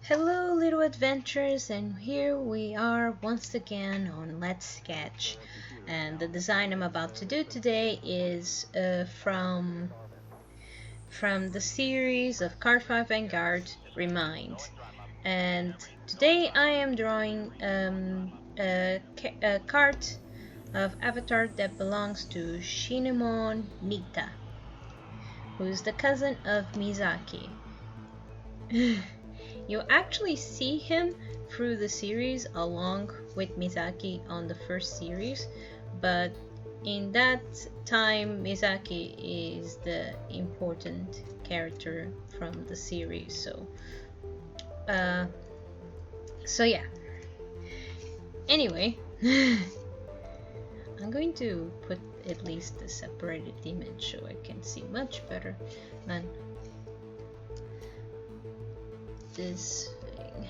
Hello little adventurers, and here we are once again on Let'sSketch, and the design I'm about to do today is from the series of Cardfight Vanguard Remind. And today I am drawing a card of avatar that belongs to Shinemon Nita, who is the cousin of Mizaki. You actually see him through the series along with Mizaki on the first series, but in that time Mizaki is the important character from the series, so yeah. Anyway, I'm going to put at least a separated image so I can see much better than this thing.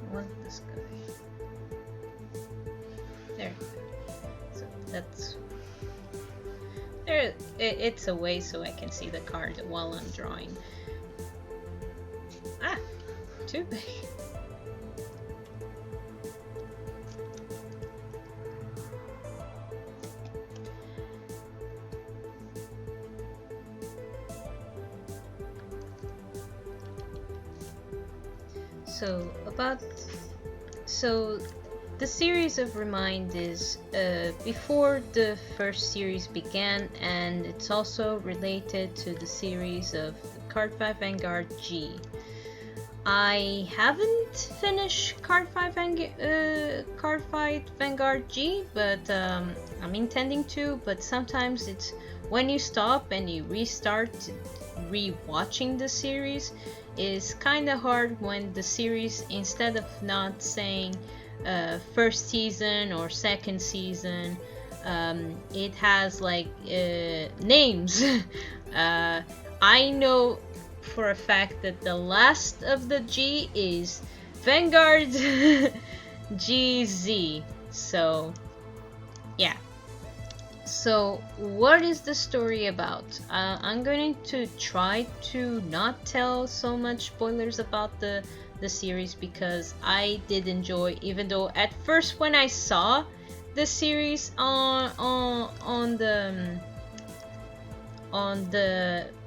I want this guy. There. So that's there. It's a way so I can see the card while I'm drawing. Ah, too big. So the series of Remind is before the first series began, and it's also related to the series of Cardfight Vanguard G. I haven't finished Cardfight Vanguard G, but I'm intending to. But sometimes it's when you stop and you restart re-watching the series is kind of hard when the series, instead of not saying first season or second season, it has like names. I know for a fact that the last of the G is Vanguard GZ. So yeah. So what is the story about? I'm going to try to not tell so much spoilers about the series, because I did enjoy, even though at first when I saw the series on the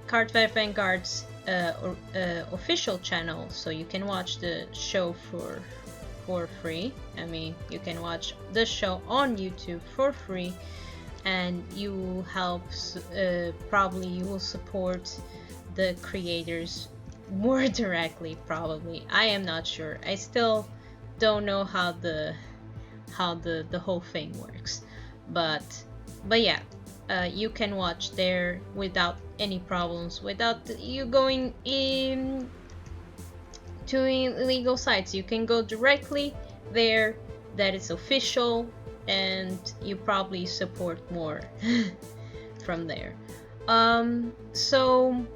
Cardfight Vanguard's official channel, so you can watch the show for free. I mean, you can watch the show on YouTube for free, and you will help, probably you will support the creators more directly, probably. I am not sure. I still don't know how the whole thing works, but yeah, you can watch there without any problems, without you going in to illegal sites. You can go directly there, that is official, and you probably support more from there. So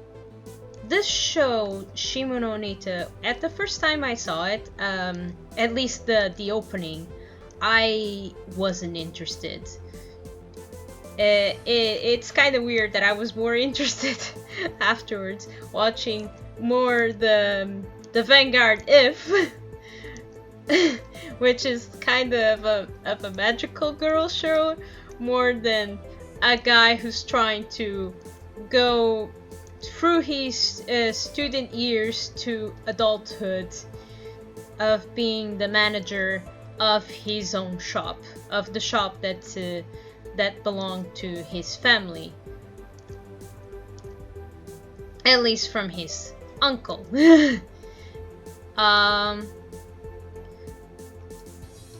this show, Shimono Nita, at the first time I saw it, at least the opening, I wasn't interested. It's kind of weird that I was more interested afterwards, watching more the Vanguard If, which is kind of a magical girl show, more than a guy who's trying to go through his student years to adulthood, of being the manager of his own shop, of the shop that belonged to his family, at least from his uncle.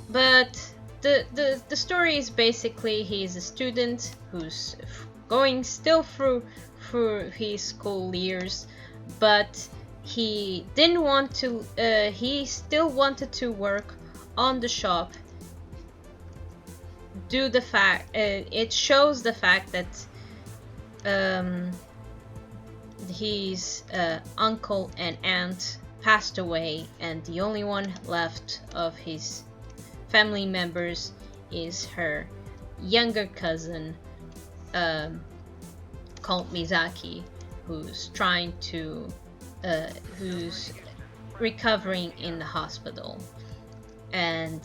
But the story is basically he's a student who's going still through his school years, but he didn't want to. He still wanted to work on the shop. It shows the fact that his uncle and aunt passed away, and the only one left of his family members is her younger cousin, called Misaki, who's who's recovering in the hospital. And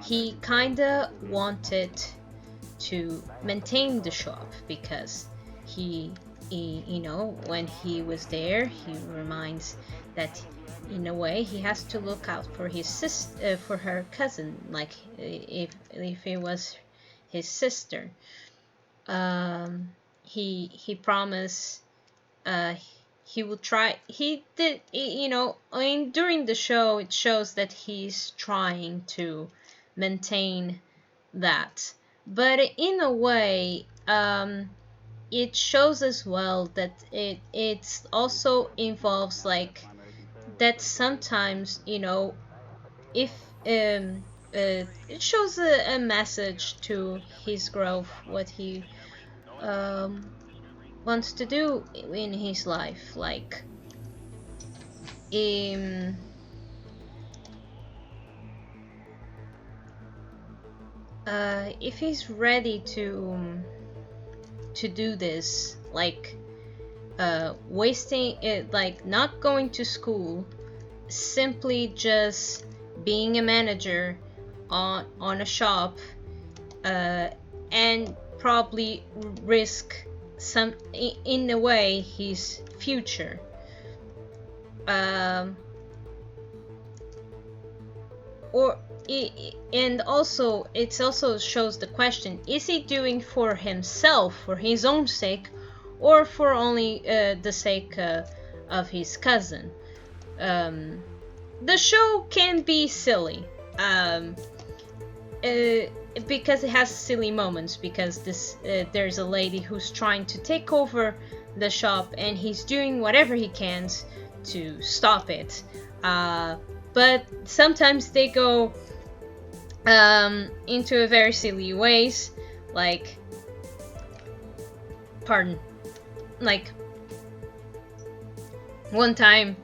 he kinda wanted to maintain the shop because he you know, when he was there, he reminds that in a way he has to look out for his for her cousin, like if it was his sister. He promised he will try. He did, you know, I mean, during the show it shows that he's trying to maintain that, but in a way it shows as well that it also involves like that sometimes, you know, if it shows a message to his growth, what he wants to do in his life, like if he's ready to do this, like wasting it, like not going to school, simply just being a manager on a shop, and probably risk some in a way his future. And also it also shows the question: is he doing for himself, for his own sake, or for only the sake of his cousin? The show can be silly, because it has silly moments, because there's a lady who's trying to take over the shop and he's doing whatever he can to stop it, but sometimes they go into a very silly ways, like one time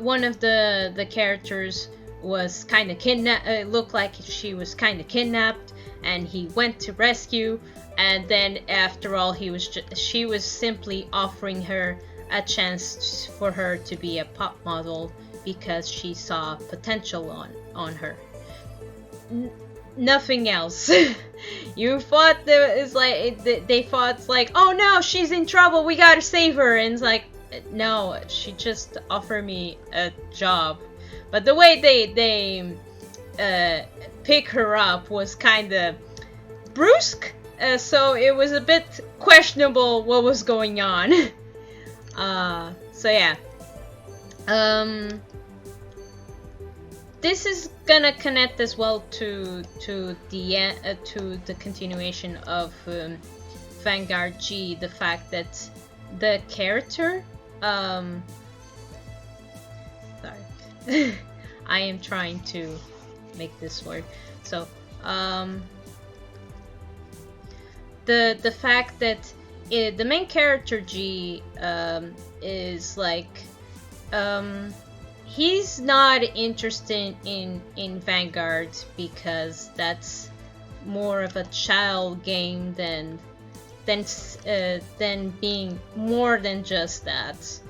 one of the characters was kind of kidnapped. Looked like she was kind of kidnapped, and he went to rescue. And then, after all, she was simply offering her a chance for her to be a pop model because she saw potential on her. Nothing else. You thought it's like they thought it's like, oh no, she's in trouble, we gotta save her, and it's like, no, she just offered me a job. But the way they pick her up was kind of brusque, so it was a bit questionable what was going on. So yeah, this is gonna connect as well to the continuation of Vanguard.G, the fact that the character, sorry, I am trying to make this work. So the fact that the main character G is like he's not interested in Vanguard because that's more of a child game than being more than just that.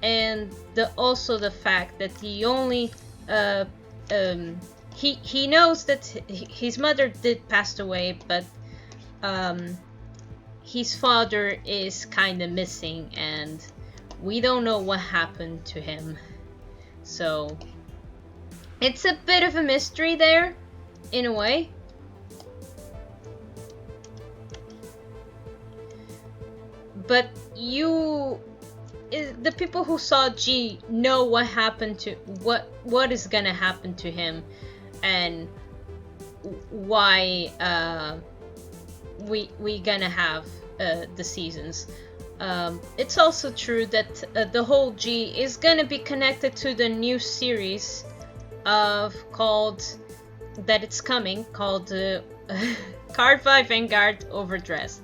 And also the fact that he only he knows that his mother did pass away, but his father is kind of missing, and we don't know what happened to him. So it's a bit of a mystery there, in a way. But the people who saw G know what happened to what is gonna happen to him, and why we gonna have the seasons. It's also true that the whole G is gonna be connected to the new series called Cardfight Vanguard Overdressed.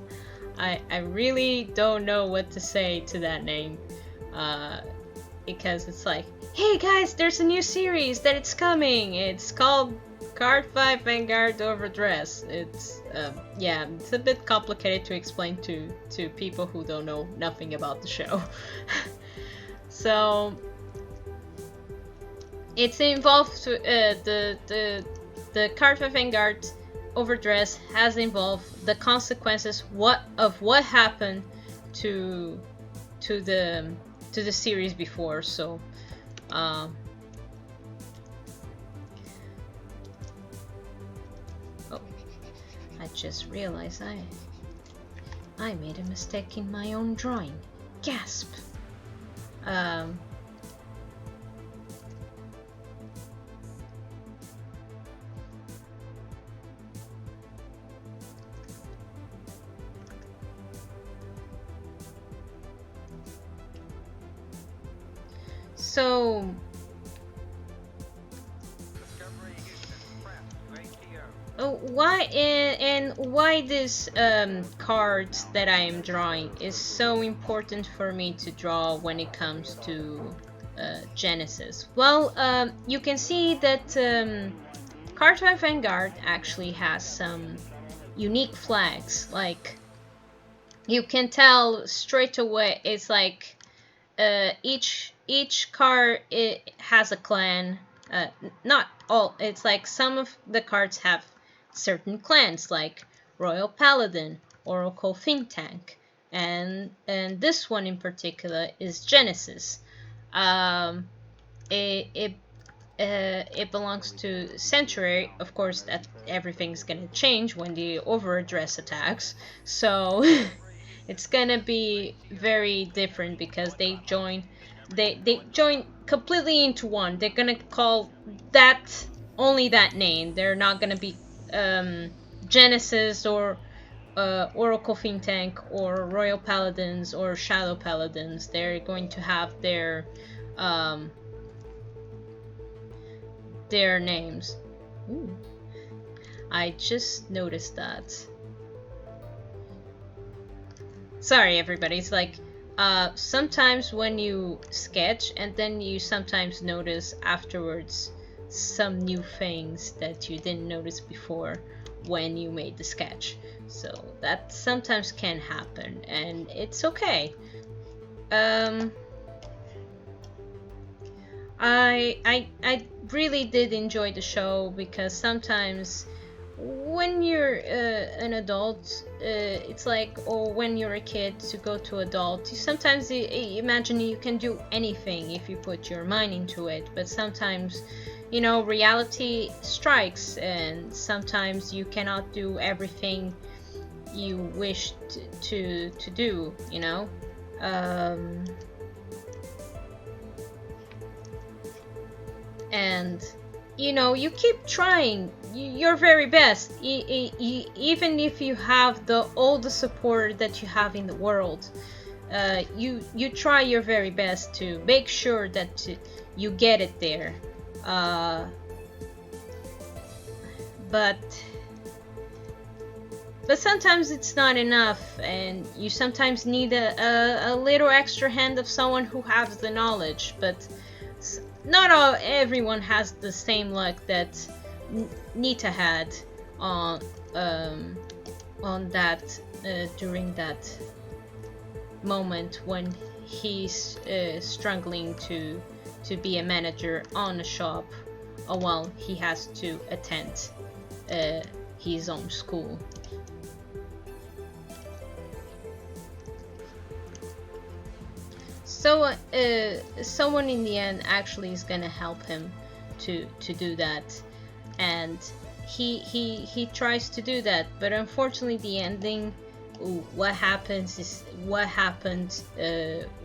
I really don't know what to say to that name, because it's like, hey guys, there's a new series that it's coming. It's called Cardfight Vanguard Overdress. It's yeah, it's a bit complicated to explain to people who don't know nothing about the show. So it's involved the Cardfight Vanguard Overdress has involved the consequences of what happened to the series before. So oh, I just realized I made a mistake in my own drawing. Gasp. So why this card that I am drawing is so important for me to draw when it comes to Genesis? Well, you can see that Cardfight Vanguard actually has some unique flags. Like, you can tell straight away. It's like each card, it has a clan. Not all. It's like some of the cards have certain clans, like Royal Paladin, Oracle Think Tank, and this one in particular is Genesis. It belongs to Sanctuary. Of course, that everything's gonna change when the Overdress attacks. So it's gonna be very different because they join completely into one. They're gonna call that only that name. They're not gonna be Genesis or Oracle Think Tank or Royal Paladins or Shadow Paladins. They're going to have their names. Ooh. I just noticed that. Sorry everybody, it's like sometimes when you sketch and then you sometimes notice afterwards some new things that you didn't notice before when you made the sketch. So that sometimes can happen and it's okay. I really did enjoy the show because sometimes when you're an adult, it's like, or when you're a kid to go to adult, you sometimes imagine you can do anything if you put your mind into it, but sometimes, you know, reality strikes and sometimes you cannot do everything you wish to do, you know. And you know, you keep trying your very best, even if you have all the support that you have in the world. You try your very best to make sure that you get it there. But sometimes it's not enough, and you sometimes need a little extra hand of someone who has the knowledge. But not everyone has the same luck that Nita had on that during that moment when he's struggling to be a manager on a shop while he has to attend his own school. So someone in the end actually is gonna help him to do that, and he tries to do that, but unfortunately the ending, what happens is what happened,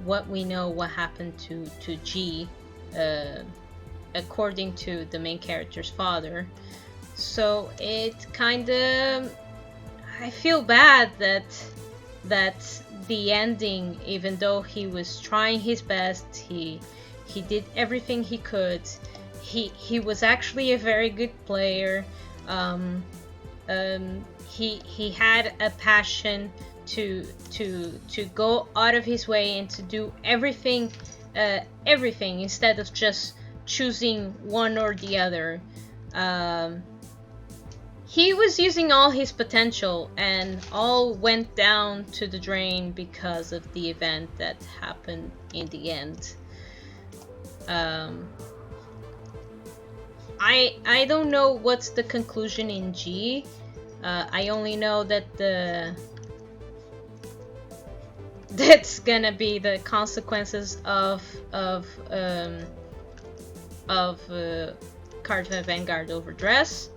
what we know what happened to G, according to the main character's father. So it kind of, I feel bad that the ending, even though he was trying his best, he did everything he could, he was actually a very good player, he had a passion to go out of his way and to do everything instead of just choosing one or the other. He was using all his potential, and all went down to the drain because of the event that happened in the end. I don't know what's the conclusion in G. I only know that that's gonna be the consequences of Cardfight Vanguard Overdress.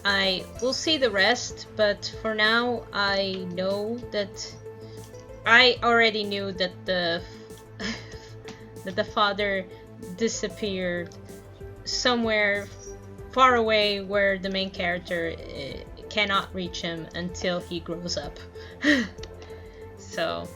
I will see the rest, but for now I know that I already knew that the that the father disappeared somewhere far away where the main character cannot reach him until he grows up. So,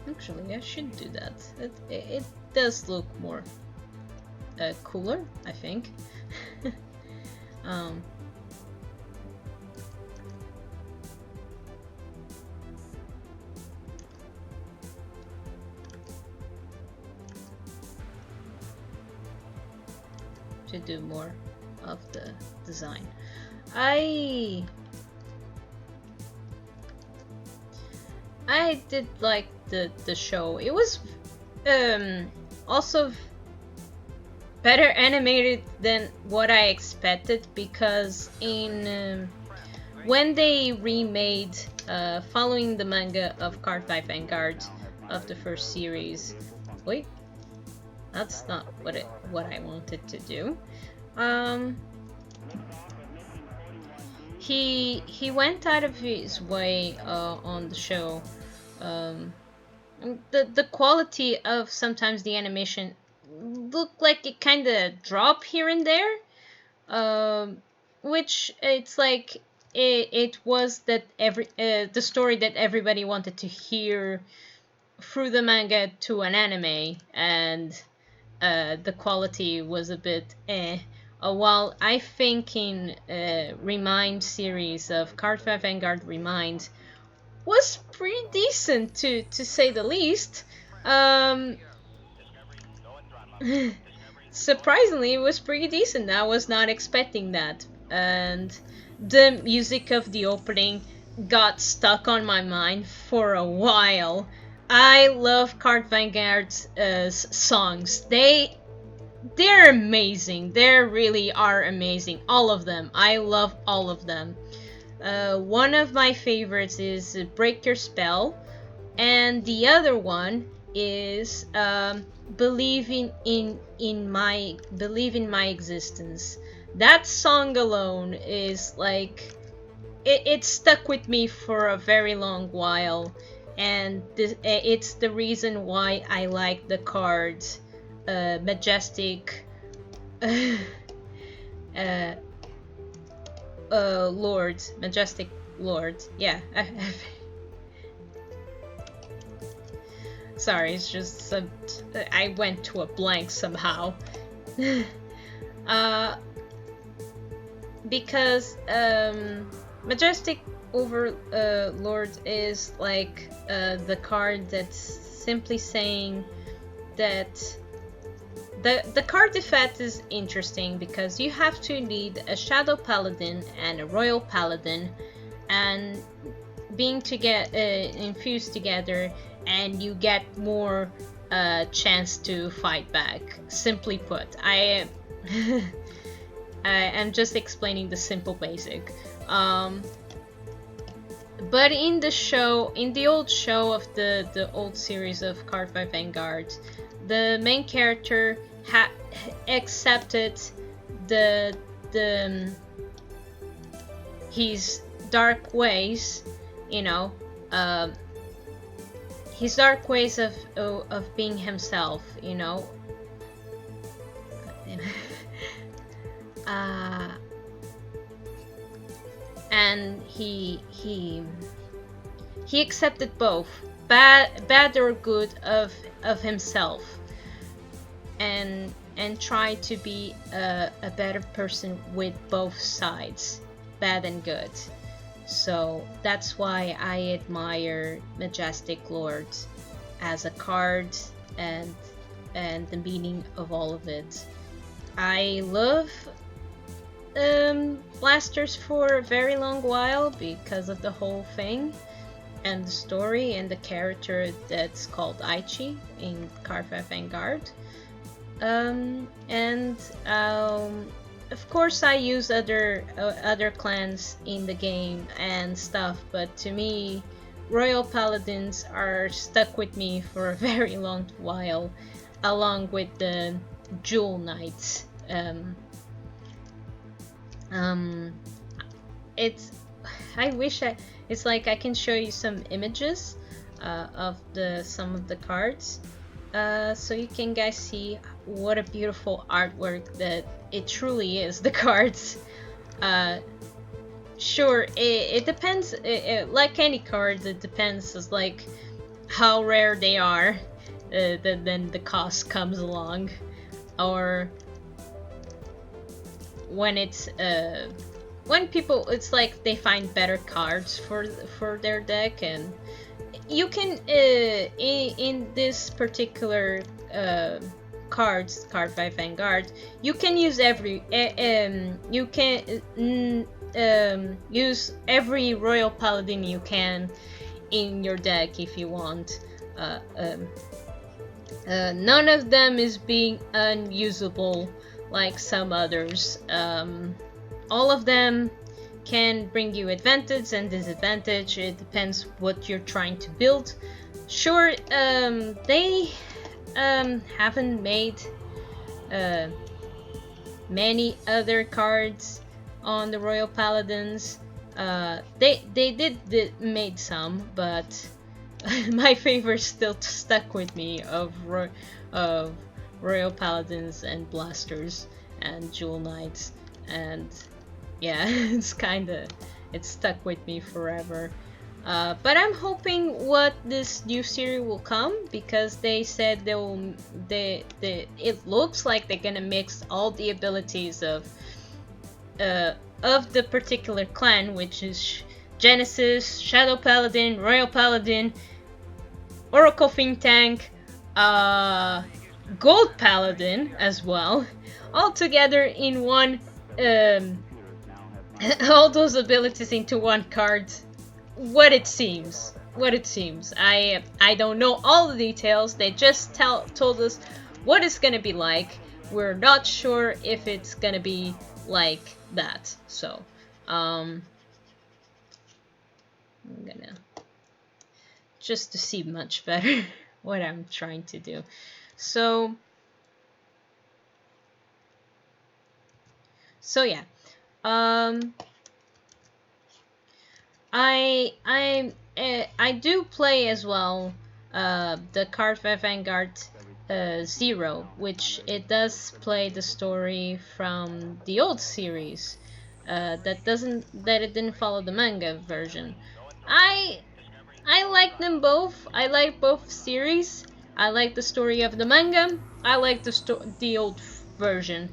actually, I should do that. It does look more cooler, I think. To do more of the design. I did like the show. It was also better animated than what I expected, because in when they remade following the manga of Cardfight Vanguard of the first series. Wait, that's not what I wanted to do. He went out of his way on the show. The quality of sometimes the animation looked like it kind of dropped here and there, which it's like it was that the story that everybody wanted to hear through the manga to an anime, and the quality was a bit while I think in Remind series of Cardfight Vanguard Remind was pretty decent to say the least. Surprisingly, it was pretty decent. I was not expecting that, and the music of the opening got stuck on my mind for a while. I love Card Vanguard's songs. They're amazing. They really are amazing. All of them. I love all of them. One of my favorites is Break Your Spell, and the other one is Believe in my existence. That song alone is like it stuck with me for a very long while, and it's the reason why I like the cards Majestic Lord, Majestic Lord. Yeah. Sorry, it's just I went to a blank somehow. Because Majestic Overlord is like the card that's simply saying that the card effect is interesting because you have to lead a Shadow Paladin and a Royal Paladin, and being infused together, and you get more chance to fight back. Simply put, I am just explaining the simple basic. But in the old show of the old series of Cardfight Vanguard, the main character accepted his dark ways, his dark ways of being himself, and he accepted both, bad or good, of himself, and tried to be a better person with both sides, bad and good. So that's why I admire Majestic Lord as a card, and the meaning of all of it. I love blasters for a very long while because of the whole thing and the story and the character that's called Aichi in Cardfight Vanguard. Of course I use other clans in the game and stuff, but to me Royal Paladins are stuck with me for a very long while, along with the Jewel Knights. It's like I can show you some images of some of the cards, so you can guys see what a beautiful artwork that it truly is, the cards. Sure, it depends, like any cards, it depends, it's like how rare they are, then the cost comes along, or when it's when people, it's like they find better cards for their deck. And you can in this particular Cardfight Vanguard, you can use use every Royal Paladin you can in your deck if you want. None of them is being unusable like some others. All of them can bring you advantage and disadvantage. It depends what you're trying to build. Sure, they haven't made many other cards on the Royal Paladins. They did made some, but my favorite still stuck with me of Royal Paladins and Blasters and Jewel Knights, and yeah, it's stuck with me forever. But I'm hoping what this new series will come, because they said it looks like they're gonna mix all the abilities of the particular clan, which is Genesis, Shadow Paladin, Royal Paladin, Oracle Think Tank, Gold Paladin as well, all together in one. All those abilities into one card. What it seems. I don't know all the details. They just told us what it's gonna be like. We're not sure if it's gonna be like that. So, I'm gonna just to see much better what I'm trying to do. So yeah. I do play as well the Cardfight Vanguard 0, which it does play the story from the old series that it didn't follow the manga version. I like them both. I like both series. I like the story of the manga. I like the old version.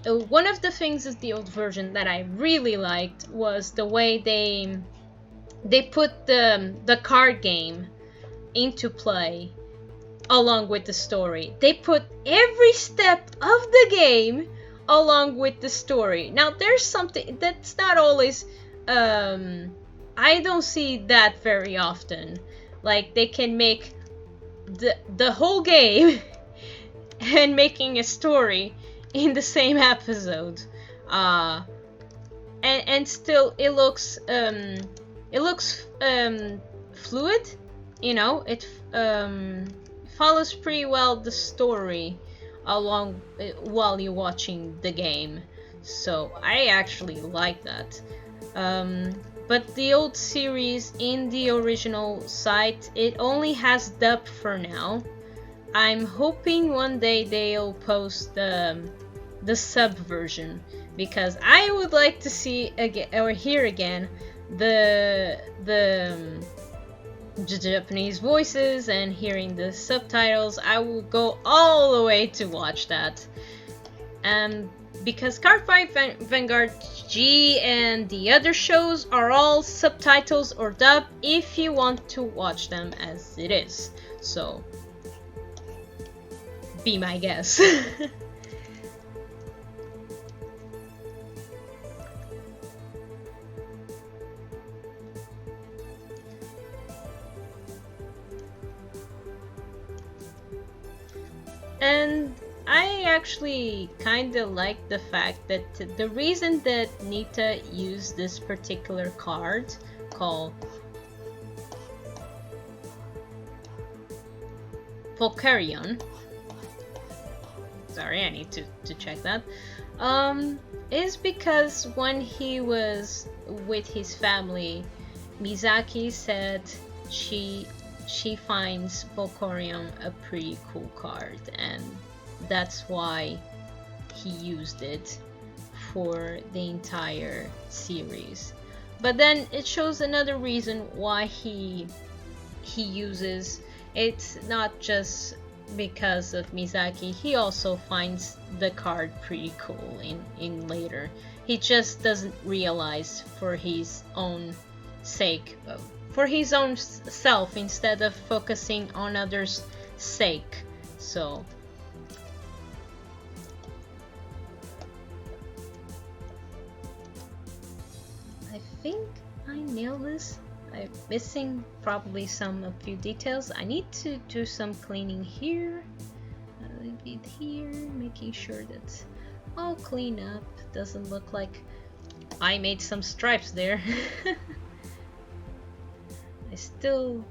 One of the things is the old version that I really liked was the way they put the card game into play along with the story. They put every step of the game along with the story. Now there's something that's not always I don't see that very often. Like they can make the whole game and making a story in the same episode, and still it looks fluid. You know, it follows pretty well the story along while you're watching the game. So I actually like that. But the old series in the original site, it only has dub for now. I'm hoping one day they'll post the sub version, because I would like to see again or hear again the Japanese voices and hearing the subtitles. I will go all the way to watch that. Because Cardfight Vanguard G and the other shows are all subtitles or dub if you want to watch them as it is. So, be my guest. And I actually kinda like the fact that the reason that Nita used this particular card called Valkerion, sorry, I need to check that, is because when he was with his family, Mizaki said she finds Valkerion a pretty cool card, and that's why he used it for the entire series. But then it shows another reason why he uses it's not just because of Mizaki. He also finds the card pretty cool in later. He just doesn't realize for his own sake, for his own self, instead of focusing on others' sake. So I think I nailed this. I'm missing probably a few details. I need to do some cleaning here, a little bit here, making sure that's all clean up. Doesn't look like I made some stripes there. I still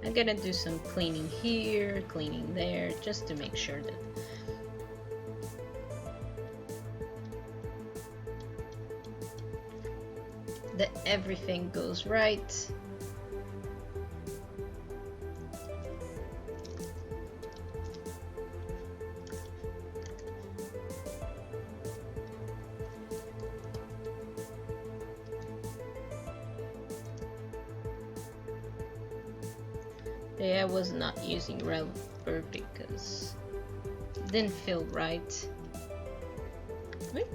I'm gonna do some cleaning here, cleaning there, just to make sure that everything goes right. Yeah, I was not using rubber because it didn't feel right. Wait.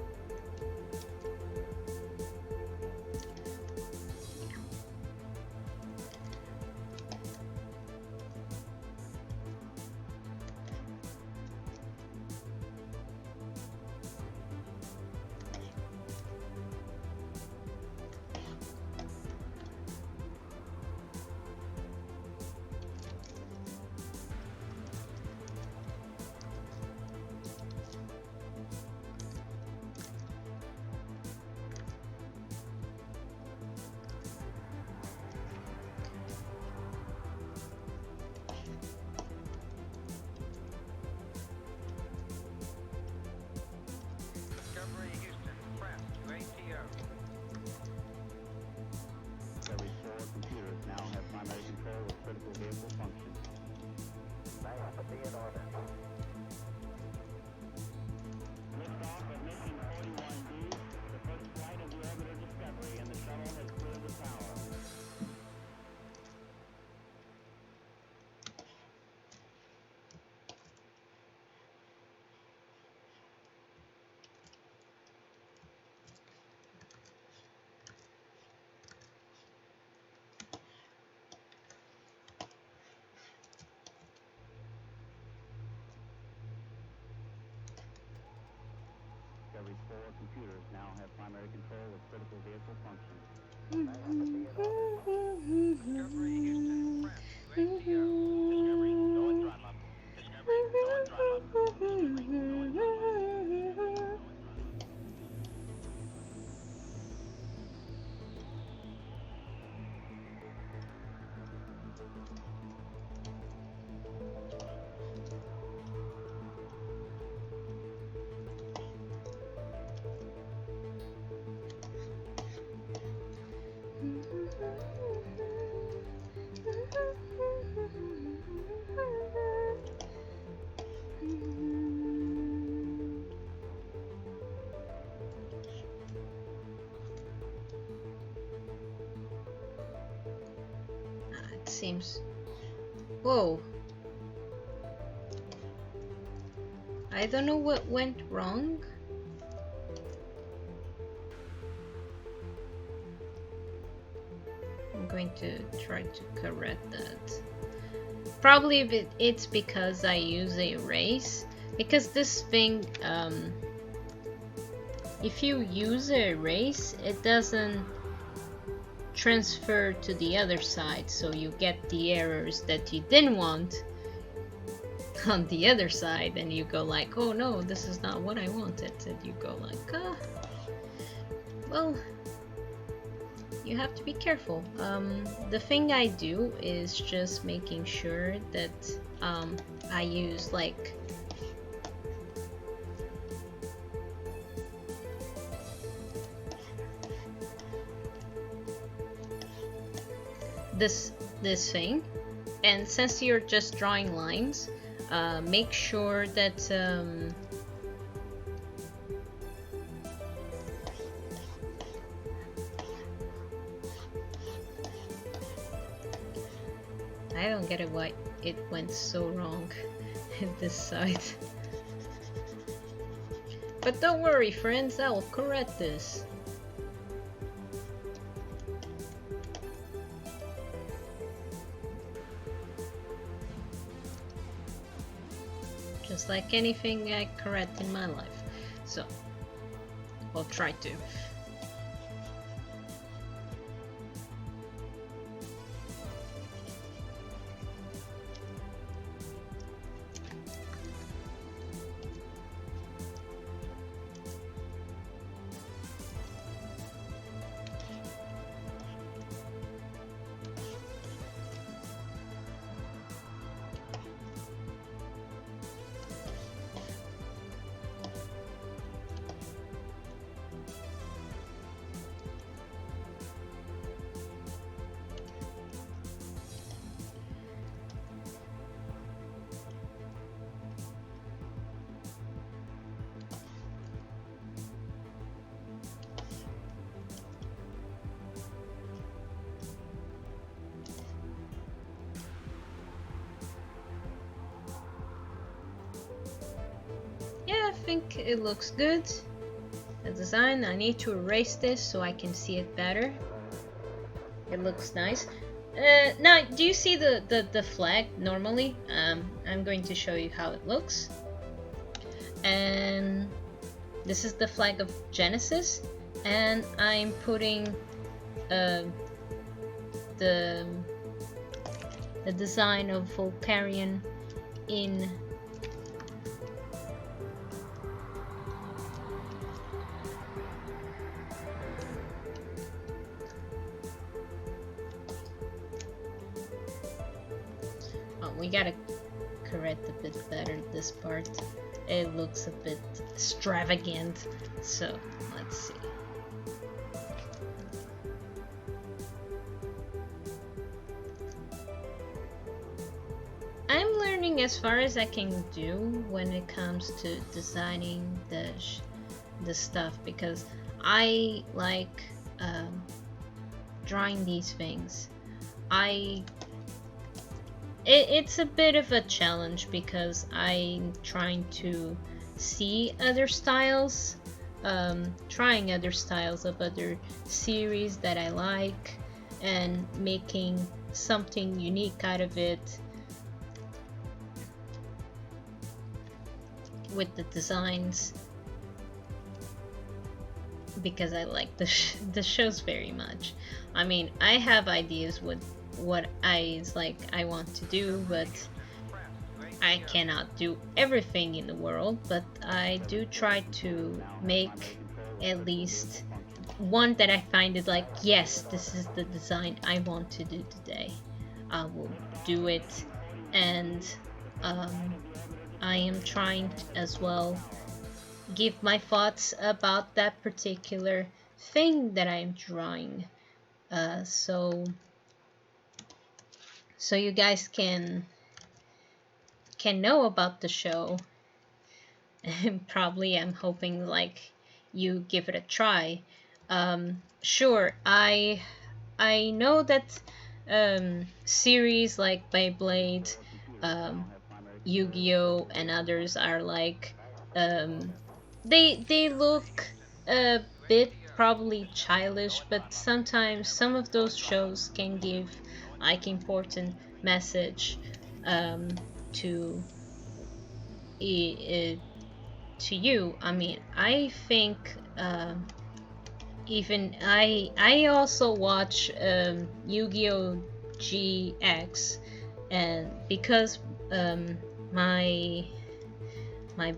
Discovery's 4 computers now have primary control of critical vehicle functions. Discovery Houston, press, UATO. Discovery, go and drive up. Discovery, go and drive up. Discovery, go and drive up. seems... Whoa. I don't know what went wrong. I'm going to try to correct that. Probably it's because I use a erase. Because this thing, if you use a erase, it doesn't transfer to the other side, so you get the errors that you didn't want on the other side, and you go like, oh no, this is not what I wanted, and you go like, well, you have to be careful. The thing I do is just making sure that I use like this thing, and since you're just drawing lines, make sure that I don't get it why it went so wrong this side. But don't worry, friends, I will correct this. Just like anything I correct in my life. So, I'll try to. Yeah, I think it looks good. The design, I need to erase this so I can see it better. It looks nice. Now, do you see the flag normally? I'm going to show you how it looks. And this is the flag of Genesis, and I'm putting the design of Valkerion in we gotta correct a bit better this part. It looks a bit extravagant, so let's see. I'm learning as far as I can do when it comes to designing the stuff, because I like drawing these things. It's a bit of a challenge because I'm trying to see other styles, trying other styles of other series that I like, and making something unique out of it with the designs, because I like the shows very much. I mean, I have ideas with what I want to do, but I cannot do everything in the world. But I do try to make at least one that I find is like, yes, this is the design I want to do today. I will do it, and I am trying to as well give my thoughts about that particular thing that I'm drawing, so you guys can know about the show. And probably I'm hoping like you give it a try. Sure, I know that series like Beyblade, Yu-Gi-Oh, and others are like, they look a bit probably childish, but sometimes some of those shows can give like important message to to you. I mean, I think even I also watch Yu-Gi-Oh GX, and because my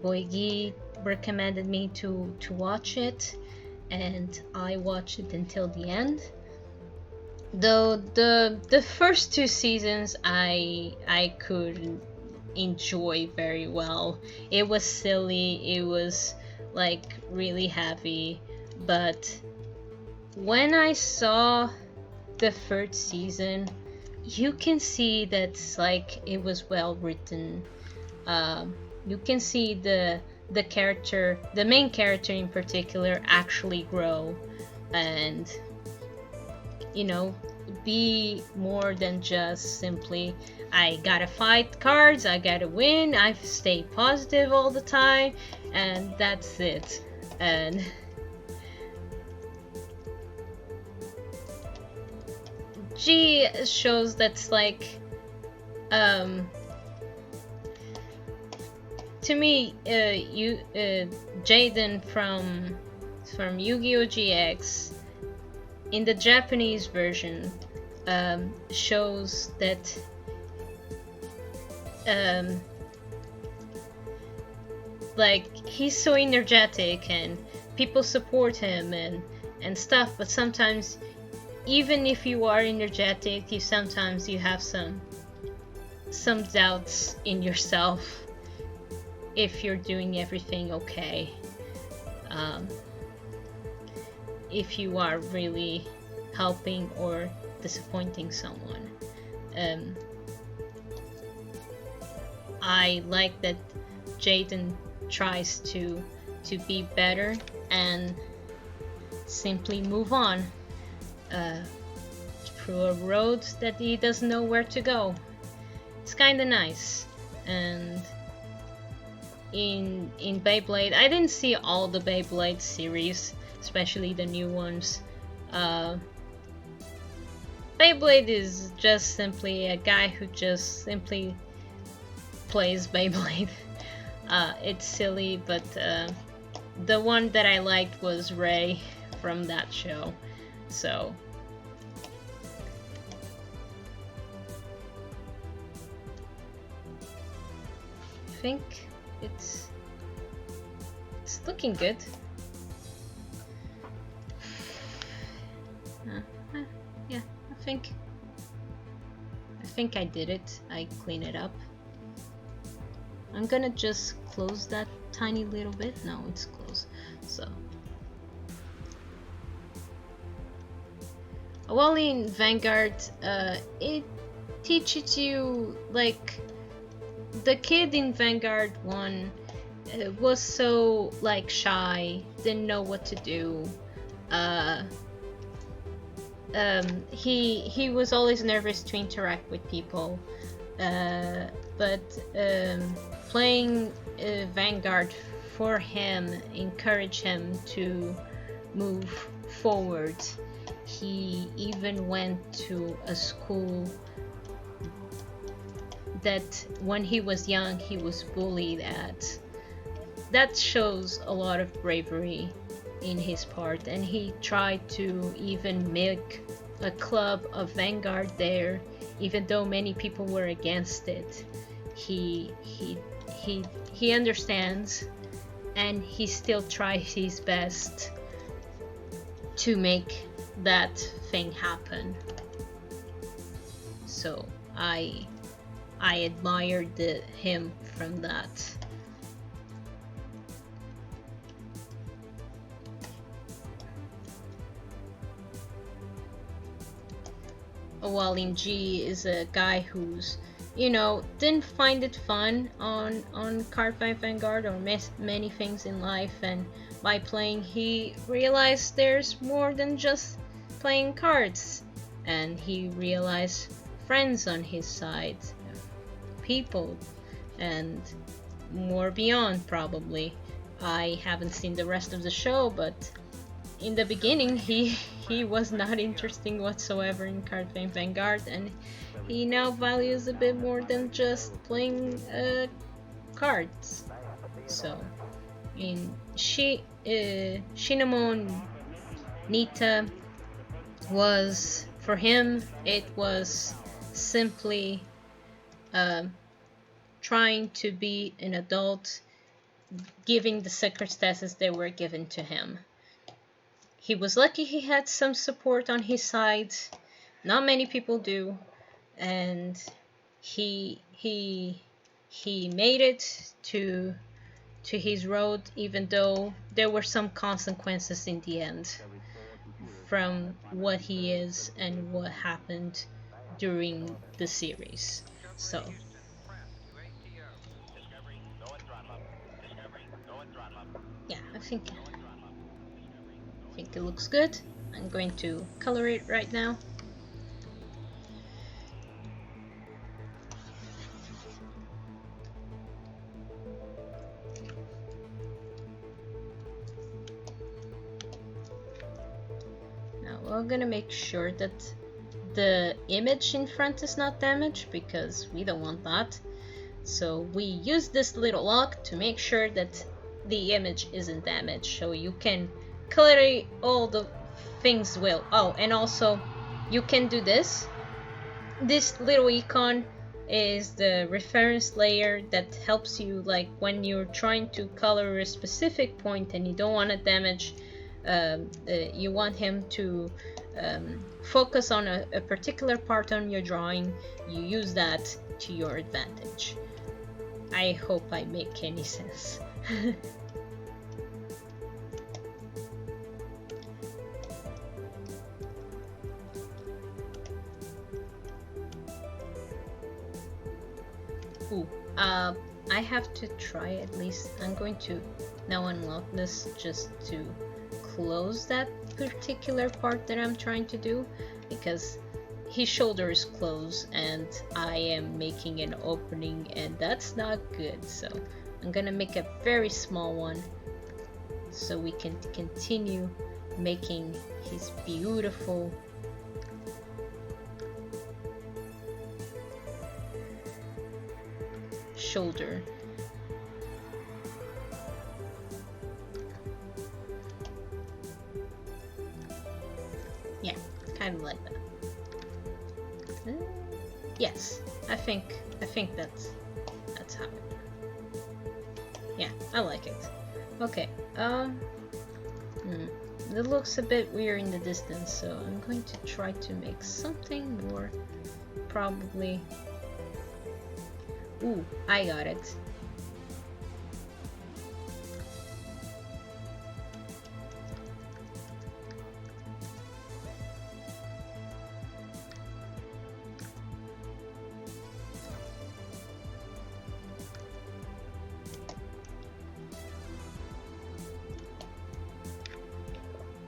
boy Guy recommended me to watch it, and I watched it until the end. Though the first two seasons I could enjoy very well. It was silly, it was like really heavy, but when I saw the third season, you can see that's like it was well written. You can see the character, the main character in particular, actually grow and, you know, be more than just simply I gotta fight cards, I gotta win, I stay positive all the time, and that's it. And G shows that's like, to me, Jaden from Yu-Gi-Oh! GX in the Japanese version shows that like he's so energetic and people support him and stuff, but sometimes even if you are energetic, sometimes you have some doubts in yourself if you're doing everything okay, if you are really helping or disappointing someone. I like that Jaden tries to be better and simply move on through a road that he doesn't know where to go. It's kind of nice. And in Beyblade, I didn't see all the Beyblade series, especially the new ones. Beyblade is just simply a guy who just simply plays Beyblade. It's silly, but the one that I liked was Ray from that show. So I think it's looking good. Yeah, I think I did it. I cleaned it up. I'm gonna just close that tiny little bit. No, it's closed. So, well, in Vanguard, it teaches you, like, the kid in Vanguard 1 was so, like, shy, didn't know what to do. He was always nervous to interact with people, but playing Vanguard for him encouraged him to move forward. He even went to a school that when he was young he was bullied at. That shows a lot of bravery in his part, and he tried to even make a club of Vanguard there, even though many people were against it. He understands, and he still tries his best to make that thing happen. So I admired him from that. While in G is a guy who's, you know, didn't find it fun on Cardfight Vanguard or many things in life, and by playing he realized there's more than just playing cards. and he realized friends on his side, people, and more beyond probably. I haven't seen the rest of the show, but in the beginning he was not interesting whatsoever in Cardfight Vanguard, and he now values a bit more than just playing cards. So in Shinamon Nita was, for him, it was simply trying to be an adult, giving the circumstances that were given to him. He was lucky he had some support on his side. Not many people do, and he made it to his road, even though there were some consequences in the end from what he is and what happened during the series. So yeah, I think it looks good. I'm going to color it right now. Now we're gonna make sure that the image in front is not damaged, because we don't want that. So we use this little lock to make sure that the image isn't damaged, so you can color all the things well. Oh, and also you can do this. This little icon is the reference layer that helps you, like when you're trying to color a specific point and you don't want to damage, you want him to focus on a particular part on your drawing, you use that to your advantage. I hope I make any sense. Ooh, I have to try at least. I'm going to now unlock this just to close that particular part that I'm trying to do, because his shoulder is closed and I am making an opening, and that's not good. So I'm gonna make a very small one so we can continue making his beautiful shoulder. Yeah, kind of like that. Yes, I think that's how it. Yeah, I like it. Okay, it looks a bit weird in the distance, so I'm going to try to make something more, probably. Ooh, I got it.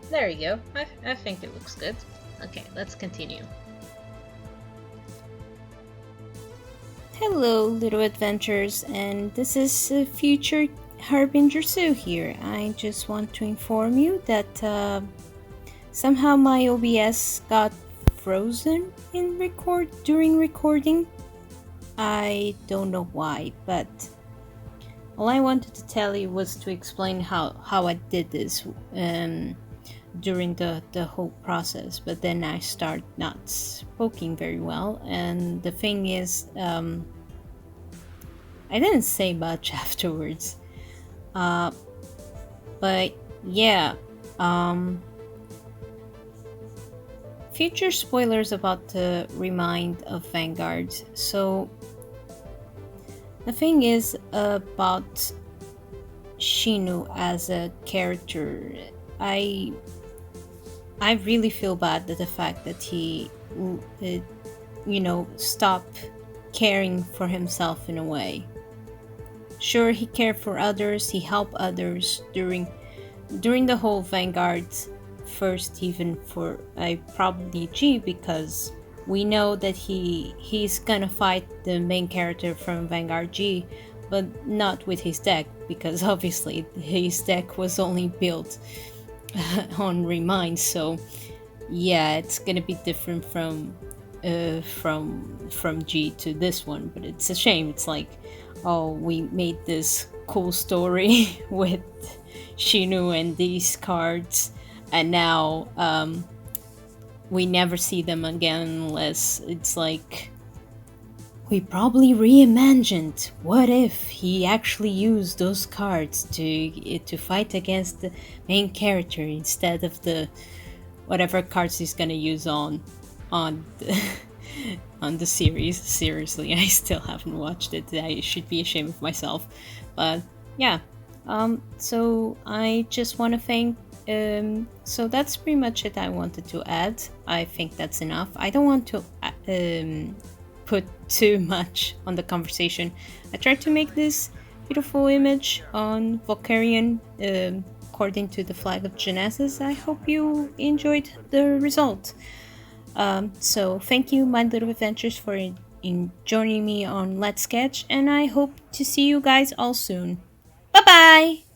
There you go. I think it looks good. Okay, let's continue. Hello, little adventures, and this is future Harbinger.Su here. I just want to inform you that somehow my OBS got frozen during recording. I don't know why, but all I wanted to tell you was to explain how I did this during the whole process, but then I start not speaking very well, and the thing is, I didn't say much afterwards, but yeah, future spoilers about the Remind of Vanguard. So the thing is about Shinu as a character, I really feel bad that the fact that he, stopped caring for himself in a way. Sure, he cared for others, he helped others during the whole Vanguard first even for probably G, because we know that he's gonna fight the main character from Vanguard G, but not with his deck, because obviously his deck was only built on Remind. So yeah, it's gonna be different from G to this one. But it's a shame. It's like, oh, we made this cool story with Shinu and these cards, and now we never see them again, unless it's like we probably reimagined. What if he actually used those cards to fight against the main character instead of the whatever cards he's gonna use on the, on the series. Seriously, I still haven't watched it. I should be ashamed of myself. But yeah, so I just want to thank. So that's pretty much it I wanted to add. I think that's enough. I don't want to put too much on the conversation. I tried to make this beautiful image on Valkerion according to the flag of Genesis. I hope you enjoyed the result. So thank you, My Little Adventures, for joining me on Let'sSketch, and I hope to see you guys all soon. Bye bye!